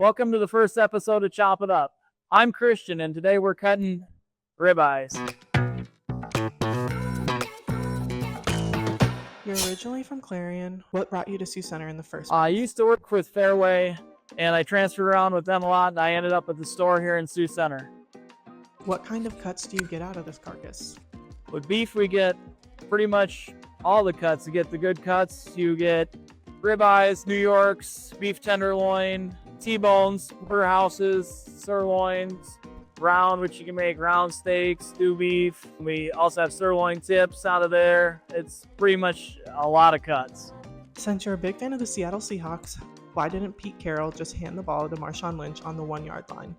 Welcome to the first episode of Chop It Up. I'm Christian, and today we're cutting ribeyes. You're originally from Clarion. What brought you to Sioux Center in the first place? I used to work with Fairway, and I transferred around with them a lot, and I ended up at the store here in Sioux Center. What kind of cuts do you get out of this carcass? With beef, we get pretty much all the cuts. You get the good cuts. You get ribeyes, New Yorks, beef tenderloin, T-bones, porterhouses, sirloins, round, which you can make round steaks, stew beef. We also have sirloin tips out of there. It's pretty much a lot of cuts. Since you're a big fan of the Seattle Seahawks, why didn't Pete Carroll just hand the ball to Marshawn Lynch on the 1-yard line?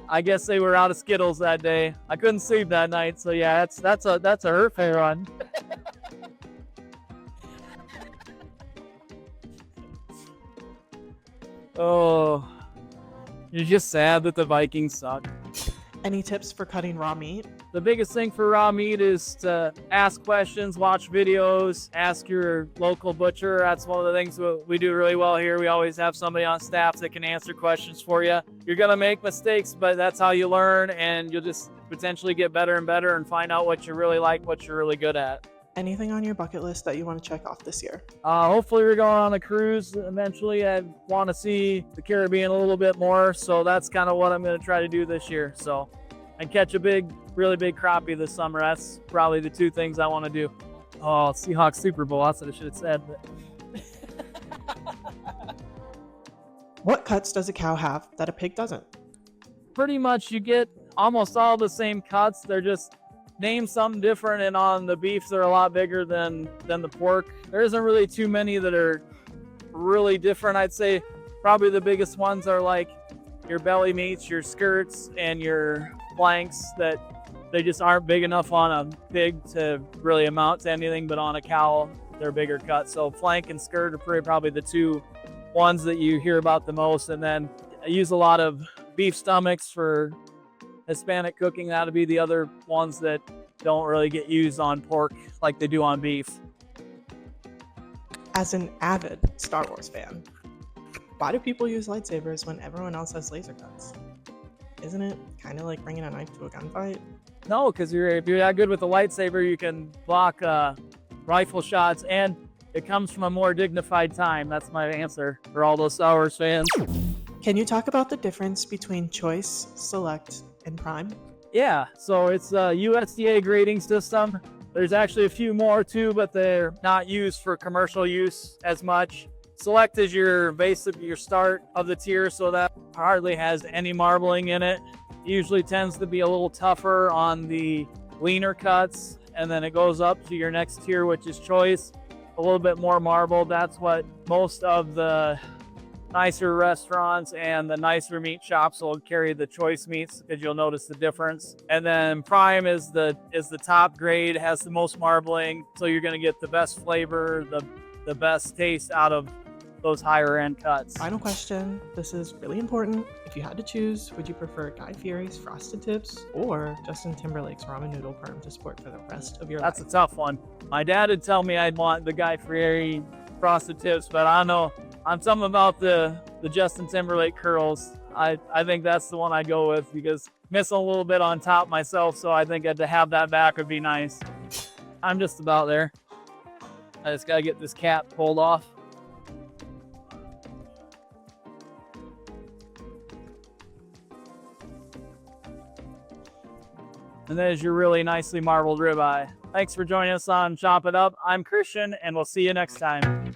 I guess they were out of Skittles that day. I couldn't sleep that night, so yeah, that's a hurt fair run. Oh, you're just sad that the Vikings suck. Any tips for cutting raw meat? The biggest thing for raw meat is to ask questions, watch videos, ask your local butcher. That's one of the things that we do really well here. We always have somebody on staff that can answer questions for you. You're going to make mistakes, but that's how you learn, and you'll just potentially get better and better and find out what you really like, what you're really good at. Anything on your bucket list that you want to check off this year? Hopefully we're going on a cruise eventually. I want to see the Caribbean a little bit more, so that's kind of what I'm going to try to do this year. So, and catch a really big crappie this summer. That's probably the two things I want to do. Oh, Seahawks Super Bowl. That's what I should have said. But What cuts does a cow have that a pig doesn't? pretty much you get almost all the same cuts. They're just named something different, and on the beef they're a lot bigger than the pork. There isn't really too many that are really different. I'd say probably the biggest ones are like your belly meats, your skirts, and your flanks, that they just aren't big enough on a pig to really amount to anything, but on a cow they're bigger cuts. So flank and skirt are probably the two ones that you hear about the most. And then I use a lot of beef stomachs for Hispanic cooking. That'll be the other ones that don't really get used on pork like they do on beef. As an avid Star Wars fan, why do people use lightsabers when everyone else has laser guns? Isn't it kind of like bringing a knife to a gunfight? No, because if you're that good with a lightsaber, you can block rifle shots, and it comes from a more dignified time. That's my answer for all those Star Wars fans. Can you talk about the difference between choice, select, and prime? Yeah, so it's a USDA grading system. There's actually a few more too, but they're not used for commercial use as much. Select is your start of the tier, so that hardly has any marbling in it. Usually tends to be a little tougher on the leaner cuts, and then it goes up to your next tier, which is choice, a little bit more marbled. That's what most of the nicer restaurants and the nicer meat shops will carry, the choice meats, because you'll notice the difference. And then prime is the top grade, has the most marbling, so you're going to get the best flavor, the best taste out of those higher end cuts. Final question. This is really important. If you had to choose, would you prefer Guy Fieri's Frosted Tips or Justin Timberlake's Ramen Noodle Perm to sport for the rest of your life? That's a tough one. My dad would tell me I'd want the Guy Fieri Frosted Tips, but I don't know. I'm something about the Justin Timberlake curls. I think that's the one I'd go with, because missing a little bit on top myself, so I think to have that back would be nice. I'm just about there. I just gotta get this cap pulled off. And there's your really nicely marbled ribeye. Thanks for joining us on Chop It Up. I'm Christian, and we'll see you next time.